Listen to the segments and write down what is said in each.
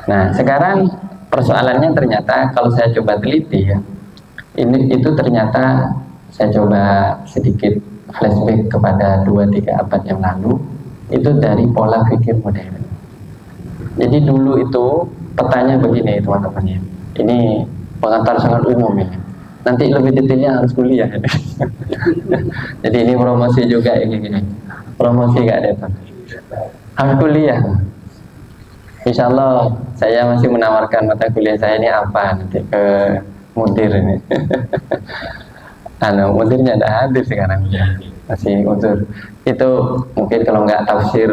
Nah, sekarang persoalannya ternyata kalau saya coba teliti ya, itu ternyata saya coba sedikit flashback kepada 2-3 abad yang lalu, itu dari pola pikir modern. Jadi dulu itu petanya begini teman-teman ya. Ini pengantar sangat umum ya. Nanti lebih detailnya harus kuliah ya. Jadi ini promosi juga ini. Promosi gak ada itu. Harus kuliah. Insya Allah saya masih menawarkan mata kuliah saya ini apa nanti ke mudir ini. Mudirnya ada hadir sekarang ya. Masih unsur. Itu mungkin kalau nggak tafsir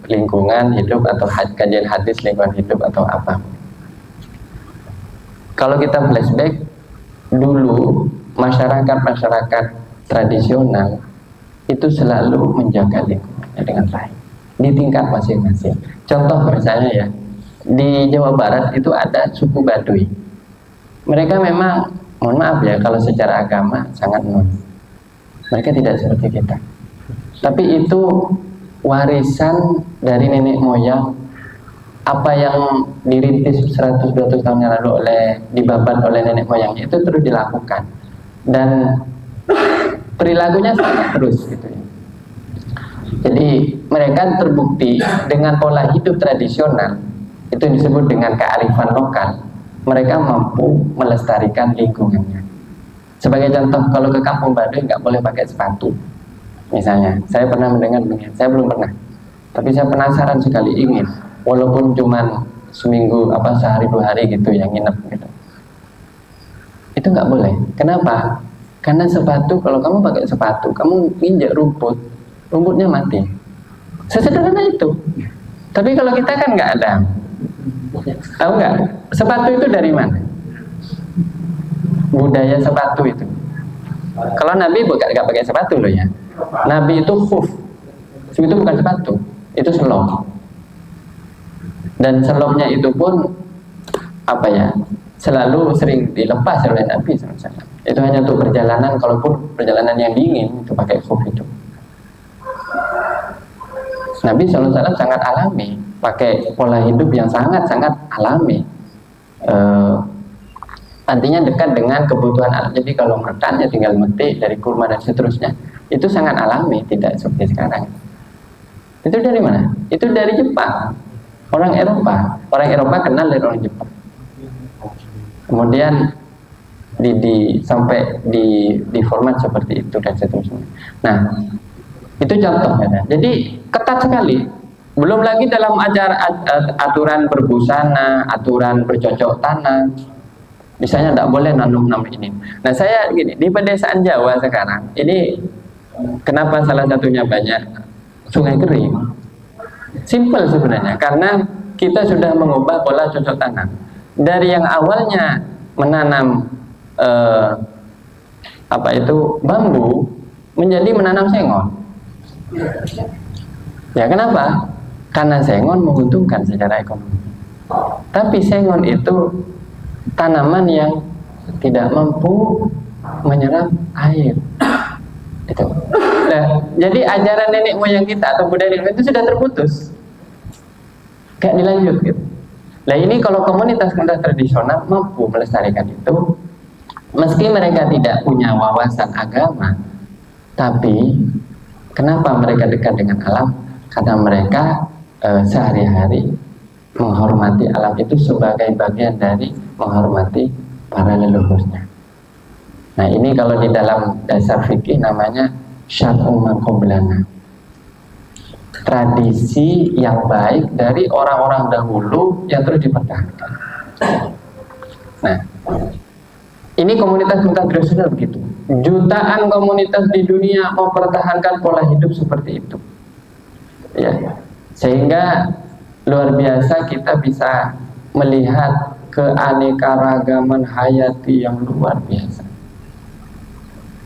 lingkungan hidup atau kajian hadis lingkungan hidup atau apa. Kalau kita flashback dulu, masyarakat tradisional itu selalu menjaga lingkungannya dengan baik di tingkat masing-masing. Contoh misalnya ya, di Jawa Barat itu ada suku Baduy. Mereka memang, mohon maaf ya, kalau secara agama sangat non. Mereka tidak seperti kita. Tapi itu warisan dari nenek moyang, apa yang dirintis 100-200 tahun yang lalu dibabat oleh nenek moyangnya itu terus dilakukan, dan perilakunya sama terus gitu ya. Jadi mereka terbukti dengan pola hidup tradisional, itu disebut dengan kearifan lokal, mereka mampu melestarikan lingkungannya. Sebagai contoh, kalau ke kampung Baduy nggak boleh pakai sepatu misalnya. Saya pernah mendengar begini, saya belum pernah, tapi saya penasaran sekali, ingin walaupun cuman seminggu sehari 2 hari gitu yang nginep gitu. Itu nggak boleh. Kenapa? Karena sepatu, kalau kamu pakai sepatu, kamu injak rumputnya mati. Sesederhana itu. Tapi kalau kita kan nggak ada. Tahu nggak? Sepatu itu dari mana? Budaya sepatu itu. Kalau Nabi nggak pakai sepatu loh ya. Nabi itu khuf. Itu bukan sepatu, itu selop. Dan selopnya itu pun selalu sering dilepas oleh Nabi SAW. Itu hanya untuk perjalanan, kalaupun perjalanan yang dingin itu pakai khuf itu. Nabi SAW sangat alami, pakai pola hidup yang sangat-sangat alami. Artinya dekat dengan kebutuhan alam. Jadi kalau meretan ya tinggal metik dari kurma dan seterusnya. Itu sangat alami, tidak seperti sekarang. Itu dari mana? Itu dari Jepang. Orang Eropa kenal dari orang Jepang. Kemudian sampai di format seperti itu dan seterusnya. Nah, itu contohnya. Jadi ketat sekali. Belum lagi dalam aturan berbusana, aturan bercocok tanam. Misalnya tidak boleh nanam ini. Nah, saya gini, di pedesaan Jawa sekarang ini kenapa salah satunya banyak sungai kering? Simpel sebenarnya, karena kita sudah mengubah pola cocok tanam. Dari yang awalnya menanam bambu menjadi menanam sengon. Ya kenapa? Karena sengon menguntungkan secara ekonomi. Tapi sengon itu tanaman yang tidak mampu menyerap air. Itu. Nah, jadi ajaran nenek moyang kita atau budaya itu sudah terputus, gak dilanjut gitu. Nah ini kalau komunitas tradisional mampu melestarikan itu, meski mereka tidak punya wawasan agama, tapi kenapa mereka dekat dengan alam? Karena mereka sehari-hari menghormati alam itu sebagai bagian dari menghormati para leluhurnya. Nah ini kalau di dalam dasar fikih namanya syar'u man qablana, tradisi yang baik dari orang-orang dahulu yang terus dipertahankan. Nah ini komunitas tradisional begitu. Jutaan komunitas di dunia mempertahankan pola hidup seperti itu. Ya, sehingga luar biasa kita bisa melihat keanekaragaman hayati yang luar biasa.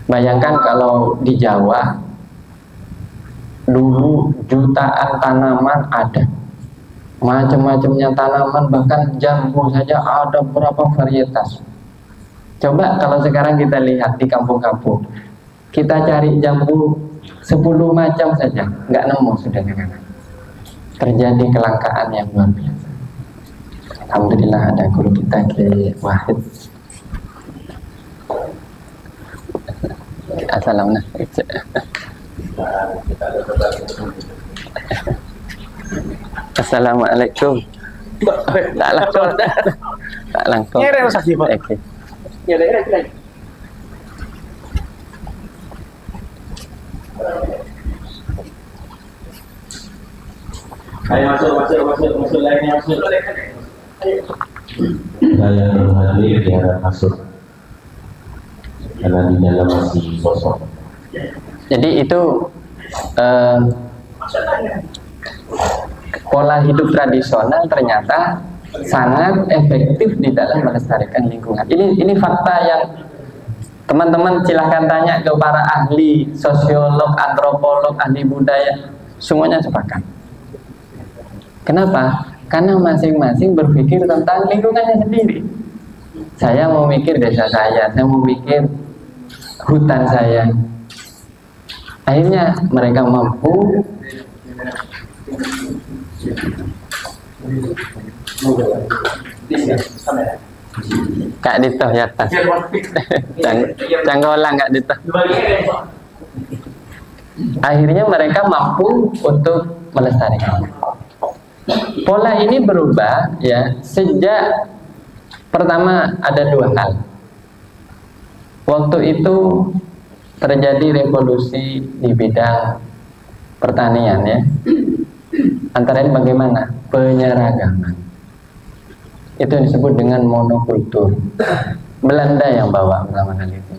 Bayangkan kalau di Jawa dulu jutaan tanaman ada, macam-macamnya tanaman, bahkan jambu saja ada berapa varietas. Coba kalau sekarang kita lihat di kampung-kampung, kita cari jambu 10 macam saja, nggak nemu sudah sekarang. Terjadi kelangkaan yang luar biasa. Alhamdulillah ada guru kita Ki Wahid. Assalamualaikum. Assalamualaikum. Tak langsung. Tak langsung. Nyere saksi, Pak. Oke. Nyere. Ayo masuk lainnya masuk. Saya hadir dia masuk karena di dalam masih sosok. Jadi itu pola hidup tradisional ternyata sangat efektif di dalam melestarikan lingkungan. Ini fakta yang teman-teman silahkan tanya ke para ahli sosiolog, antropolog, ahli budaya, semuanya sepakat. Kenapa? Karena masing-masing berpikir tentang lingkungannya sendiri. Saya mau mikir desa saya mau mikir hutan saya. Akhirnya mereka mampu Kak Dito ya tas. Canggolang Kak Dito. Akhirnya mereka mampu untuk melestarikan. Pola ini berubah ya sejak pertama ada dua hal. Waktu itu terjadi revolusi di bidang pertanian ya. Antara lain bagaimana? Penyeragaman. Itu yang disebut dengan monokultur. Belanda yang bawa pertama kali itu.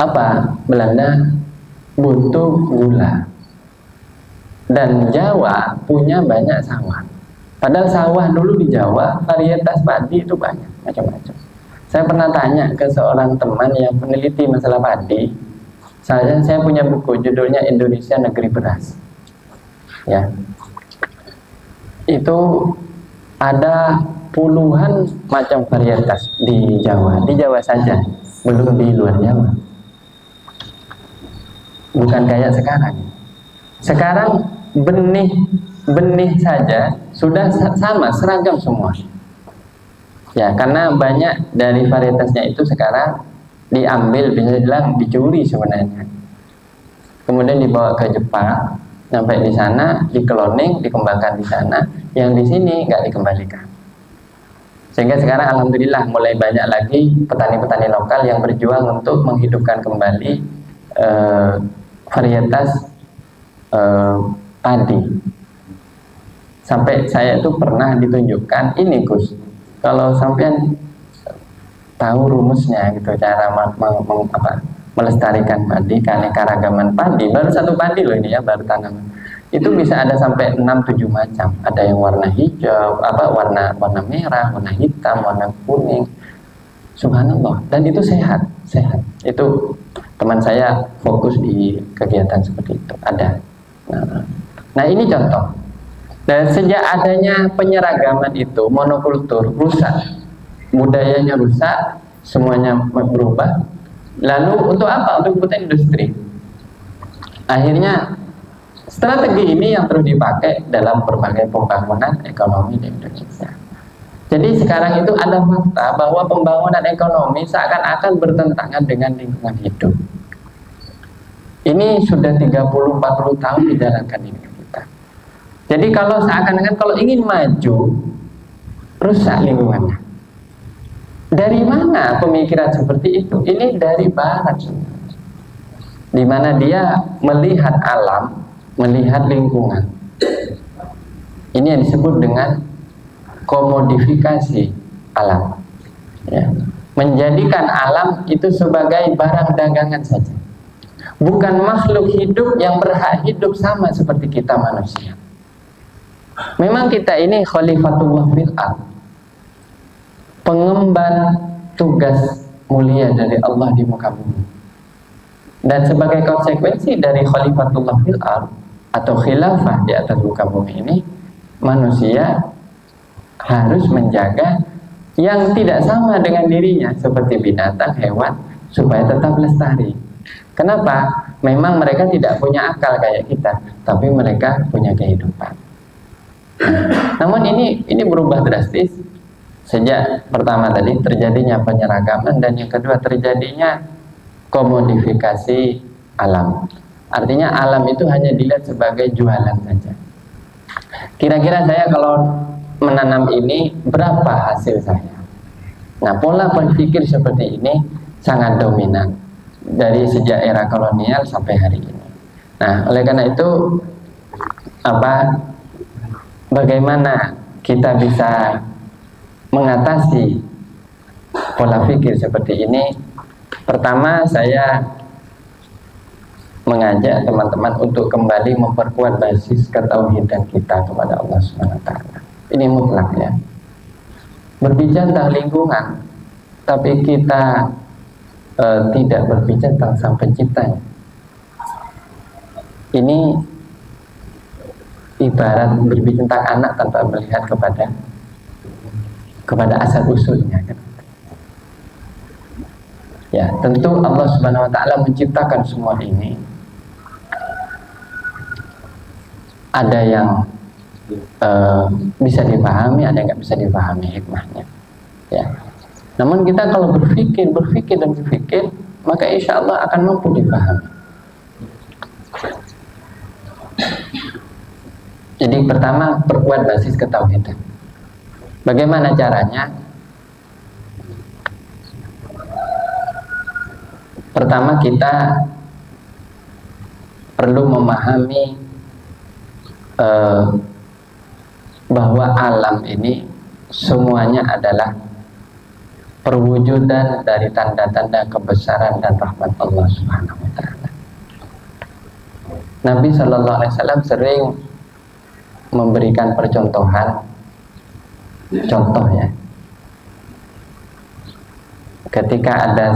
Apa? Belanda butuh gula. Dan Jawa punya banyak sawah. Padahal sawah dulu di Jawa varietas padi itu banyak, macam-macam. Saya pernah tanya ke seorang teman yang peneliti masalah padi. Saya punya buku judulnya Indonesia Negeri Beras. Ya. Itu ada puluhan macam varietas di Jawa saja, belum di luar Jawa. Bukan kayak sekarang. Sekarang benih saja sudah sama, seragam semua. Ya, karena banyak dari varietasnya itu sekarang diambil, bisa dibilang dicuri sebenarnya. Kemudian dibawa ke Jepang, sampai di sana dikloning, dikembangkan di sana, yang di sini nggak dikembalikan. Sehingga sekarang alhamdulillah mulai banyak lagi petani-petani lokal yang berjuang untuk menghidupkan kembali varietas padi. Sampai saya itu pernah ditunjukkan ini Gus, kalau sampean tahu rumusnya gitu, cara melestarikan padi, keanekaragaman padi, baru satu padi loh ini ya, baru tanaman. Itu bisa ada sampai 6-7 macam. Ada yang warna hijau, warna merah, warna hitam, warna kuning. Subhanallah. Dan itu sehat. Itu teman saya fokus di kegiatan seperti itu. Ada. Nah ini contoh. Dan sejak adanya penyeragaman itu, monokultur rusak, budayanya rusak, semuanya berubah. Lalu untuk apa? Untuk kebutuhan industri. Akhirnya strategi ini yang terus dipakai dalam berbagai pembangunan ekonomi di Indonesia. Jadi sekarang itu ada fakta bahwa pembangunan ekonomi seakan-akan bertentangan dengan lingkungan hidup. Ini sudah 30-40 tahun dijalankan di negeri kita. Jadi kalau seakan-akan kalau ingin maju, rusak lingkungannya. Dari mana pemikiran seperti itu? Ini dari Barat, di mana dia melihat alam, melihat lingkungan. Ini yang disebut dengan komodifikasi alam. Ya. Menjadikan alam itu sebagai barang dagangan saja. Bukan makhluk hidup yang berhak hidup sama seperti kita manusia. Memang kita ini khalifatullah fil ardh, pengemban tugas mulia dari Allah di muka bumi. Dan sebagai konsekuensi dari khalifatullah fil ardh atau khilafah di atas muka bumi ini, manusia harus menjaga yang tidak sama dengan dirinya seperti binatang, hewan, supaya tetap lestari. Kenapa? Memang mereka tidak punya akal kayak kita, tapi mereka punya kehidupan. Namun ini berubah drastis sejak pertama tadi terjadinya penyeragaman, dan yang kedua terjadinya komodifikasi alam. Artinya alam itu hanya dilihat sebagai jualan saja. Kira-kira saya kalau menanam ini berapa hasil saya? Nah, pola berpikir seperti ini sangat dominan dari sejak era kolonial sampai hari ini. Nah, oleh karena itu bagaimana kita bisa mengatasi pola pikir seperti ini? Pertama, saya mengajak teman-teman untuk kembali memperkuat basis ketauhidan kita kepada Allah SWT. Ini mutlak ya. Berbicara tentang lingkungan, tapi kita tidak berbicara tentang Sang Penciptanya. Ini ibarat berbicara tentang anak tanpa melihat kepada asal usulnya kan? Ya, tentu Allah Subhanahu wa taala menciptakan semua ini. Ada yang bisa dipahami, ada yang nggak bisa dipahami hikmahnya. Ya. Namun kita kalau berpikir, maka insya Allah akan mampu dipahami. Jadi pertama, perkuat basis ketauhidan. Bagaimana caranya? Pertama, kita perlu memahami bahwa alam ini semuanya adalah perwujudan dari tanda-tanda kebesaran dan rahmat Allah Subhanahu wa taala. Nabi Shallallahu alaihi wasallam sering memberikan percontohan, contoh ya. Ketika ada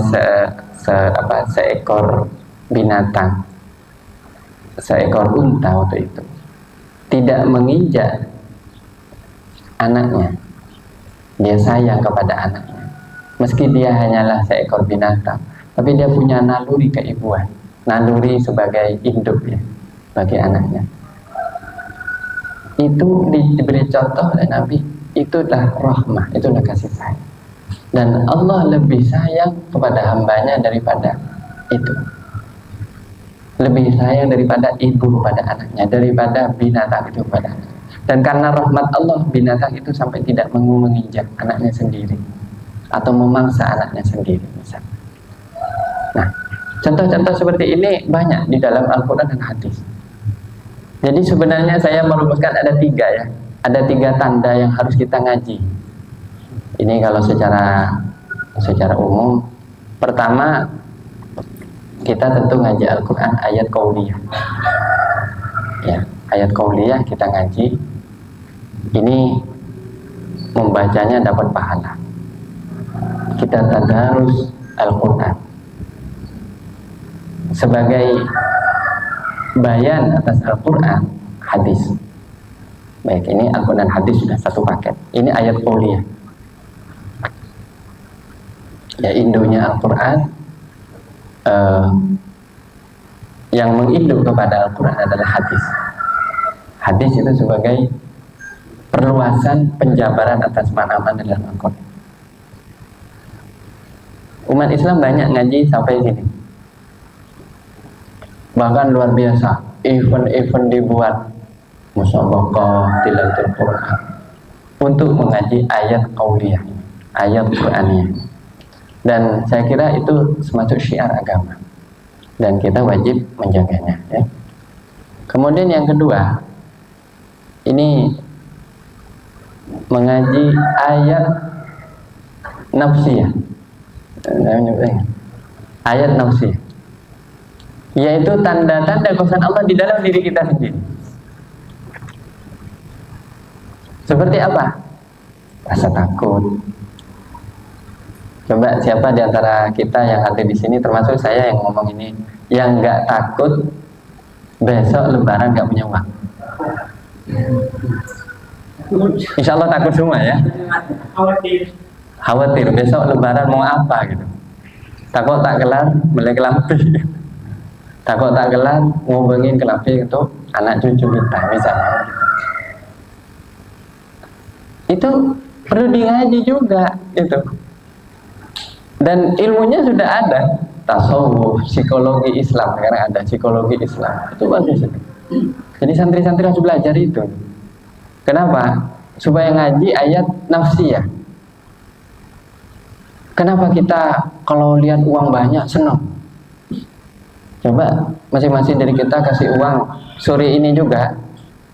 seekor binatang, seekor unta waktu itu tidak menginjak anaknya, dia sayang kepada anaknya, meski dia hanyalah seekor binatang, tapi dia punya naluri keibuan, naluri sebagai induk ya bagi anaknya. Itu diberi contoh oleh Nabi, itulah rahmah, itulah kasih sayang. Dan Allah lebih sayang kepada hambanya daripada itu, lebih sayang daripada ibu kepada anaknya, daripada binatang itu kepada anaknya. Dan karena rahmat Allah, binatang itu sampai tidak menginjak anaknya sendiri atau memangsa anaknya sendiri misalnya. Nah, contoh-contoh seperti ini banyak di dalam Al-Quran dan hadis. Jadi sebenarnya saya merumuskan ada 3 ya, ada 3 tanda yang harus kita ngaji. Ini kalau secara umum. Pertama, kita tentu ngaji Al-Quran ayat qauliyah. Ya, ayat qauliyah kita ngaji. Ini membacanya dapat pahala. Kita tadarus Al-Quran sebagai bayan atas Al-Quran, hadis. Baik, ini Al-Quran hadis sudah satu paket. Ini ayat qauliyah. Ya, induknya Al-Quran, yang menginduk kepada Al-Quran adalah hadis. Hadis itu sebagai perluasan penjabaran atas mana-mana dalam Al-Quran. Umat Islam banyak ngaji sampai sini. Bahkan luar biasa, event-event dibuat, musabaqah tilawatul Quran untuk mengaji ayat qauliyah, ayat Quraniyah. Dan saya kira itu semacam syiar agama, dan kita wajib menjaganya ya. Kemudian yang kedua, ini mengaji ayat nafsiyah, ayat nafsiyah, yaitu tanda-tanda kebesaran Allah di dalam diri kita sendiri. Seperti apa? Rasa takut. Coba siapa di antara kita yang hadir di sini, termasuk saya yang ngomong ini, yang nggak takut besok Lebaran nggak punya uang? Insya Allah takut semua ya. Khawatir besok Lebaran mau apa gitu. Takut tak kelar beli kelampi. Takut tak kelar ngubungin kelampi untuk anak cucu kita misalnya. Itu perlu dingaji juga itu. Dan ilmunya sudah ada, tasawuf, psikologi Islam, sekarang ada psikologi Islam. Itu bagus. Jadi santri-santri harus belajar itu. Kenapa? Supaya ngaji ayat nafsiyah. Kenapa kita kalau lihat uang banyak senang? Coba masing-masing dari kita kasih uang sore ini juga,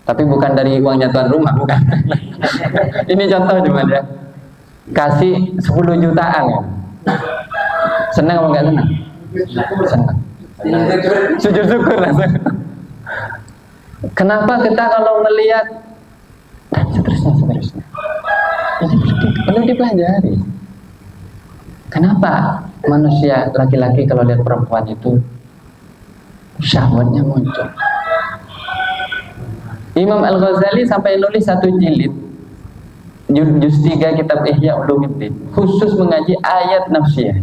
tapi bukan dari uangnya tuan rumah, bukan. Ini contoh cuma ya. Kasih 10 jutaan ya. Senang apa enggak senang? Senang. Sujud syukur langsung. Kenapa kita kalau melihat dan seterusnya. Ini perlu dipelajari. Kenapa manusia laki-laki kalau lihat perempuan itu syahwatnya muncul? Imam Al-Ghazali sampai nulis 1 jilid juz 3 kitab Ihya Ulumuddin khusus mengaji ayat nafsiyah.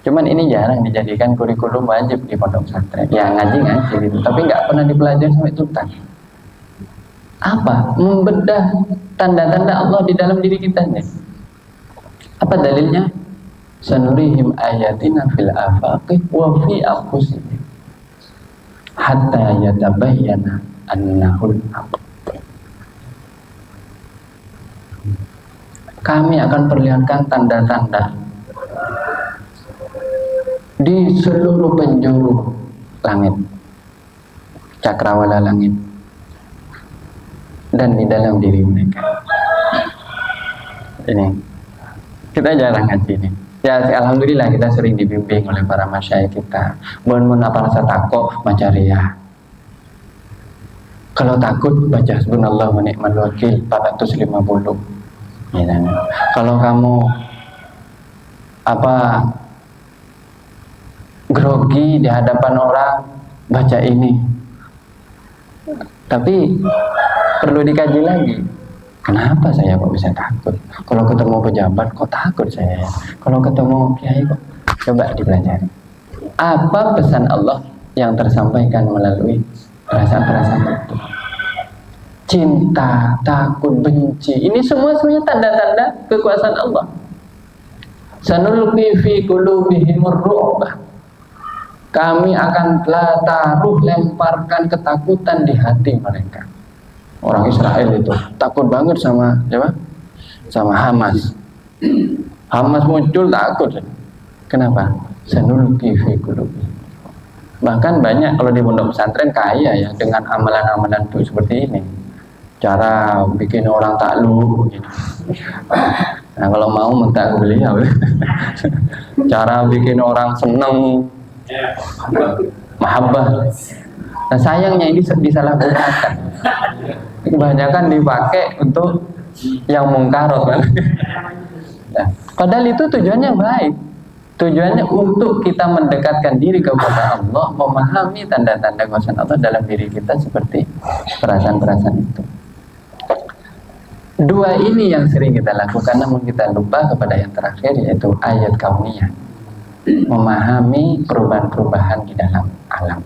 Cuman ini jarang dijadikan kurikulum wajib di pondok pesantren. Ya ngaji gitu, tapi nggak pernah dipelajari sampai tuntas. Apa? Membedah tanda-tanda Allah di dalam diri kita nih. Apa dalilnya? Sanurihim ayatina fil afaqi wa fi anfusihim hatta yatabayyana annahul haqq. Kami akan perlihatkan tanda-tanda di seluruh penjuru langit, cakrawala langit, dan di dalam diri mereka. Ini kita jarang ngaji ini. Ya alhamdulillah kita sering dibimbing oleh para masyayikh kita. Mohon apa rasa takut baca riyah. Kalau takut baca hasbunallahu wa ni'mal wakil 450. Ya, kalau kamu grogi di hadapan orang baca ini. Tapi perlu dikaji lagi. Kenapa saya kok bisa takut? Kalau ketemu pejabat kok takut saya? Kalau ketemu kiai kok? Coba dipelajari. Apa pesan Allah yang tersampaikan melalui perasaan-perasaan itu? Cinta, takut, benci. Ini semua sebenarnya tanda-tanda kekuasaan Allah. Sanulqi fi qulubihimur ru'bah. Kami akan taruh lemparkan ketakutan di hati mereka. Orang Israel itu takut banget sama siapa? Sama Hamas. Hamas muncul takut. Kenapa? Sanulqi fi qulubihim. Bahkan banyak kalau di pondok pesantren kaya ya dengan amalan-amalan itu seperti ini. Cara bikin orang takluk gitu. Nah kalau mau minta ke beliau. Cara bikin orang seneng, mahabbah. Nah sayangnya ini disalahgunakan. Kebanyakan dipakai untuk yang mungkarot. Nah, padahal itu tujuannya baik. Tujuannya untuk kita mendekatkan diri kepada Allah, memahami tanda-tanda kekuasaan Allah dalam diri kita seperti perasaan-perasaan itu. Dua ini yang sering kita lakukan, namun kita lupa kepada yang terakhir, yaitu ayat kauniyah, memahami perubahan-perubahan di dalam alam.